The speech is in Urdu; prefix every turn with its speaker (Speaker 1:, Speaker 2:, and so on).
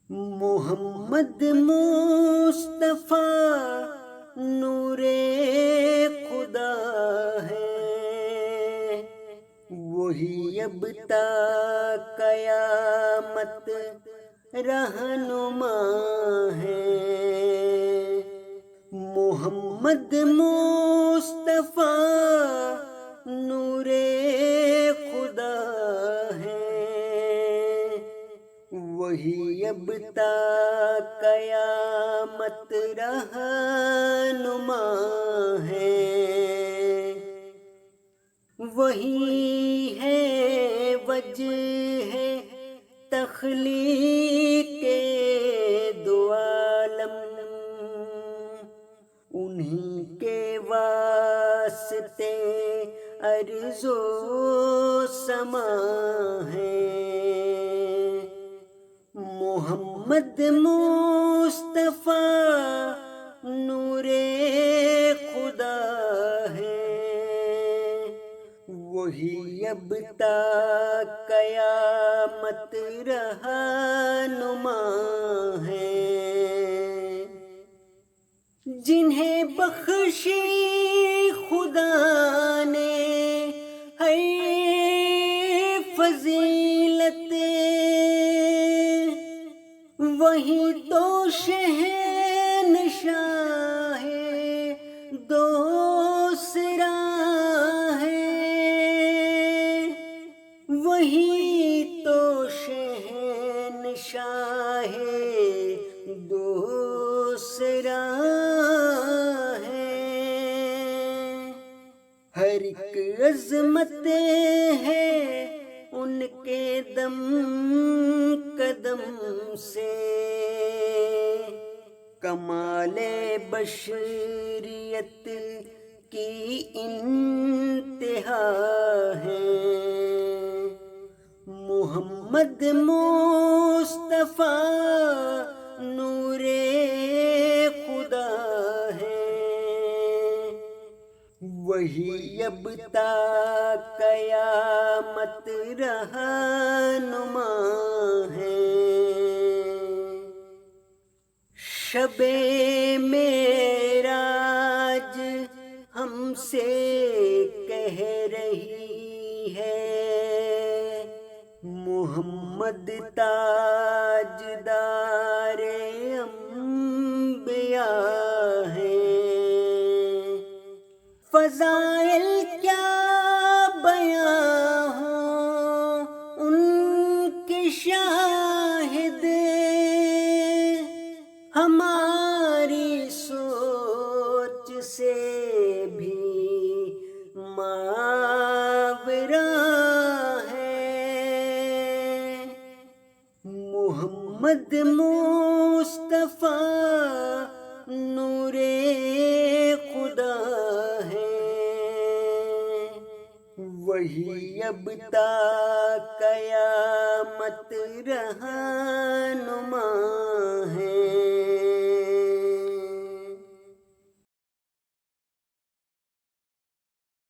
Speaker 1: محمد مصطفیٰ نور خدا ہے، وہی اب تا قیامت رہنما ہے۔ محمد مصطفیٰ نور خدا ہے، وہی اب تا قیامت رہنما ہے۔ وہی ہے وجہ تخلیق دو عالم، انہی کے واسطے ارض و سما ہے۔ محمد مصطفیٰ نور خدا ہے، وہی اب تا قیامت رہنما ہے۔ جنہیں بخشی خدا نے ہے فضیلت، وہی تو شہنشاہ دوسرا ہے، وہی تو شہنشاہ دوسرا ہے۔ ہر ایک عظمت ہے ان کے دم قدم سے، کمال بشریت کی انتہا ہے۔ محمد مصطفیٰ نور خدا ہے، وہی اب تا قیامت رہنما ہے۔ شب معراج ہم سے کہہ رہی ہے، محمد تاجدار انبیاء ہے۔ فضائل کیا بیاں ہوں ان کے شاہد، ہماری سوچ سے بھی ماورا ہے۔ محمد مصطفیٰ نور خدا ہے، وہی اب تا قیامت رہا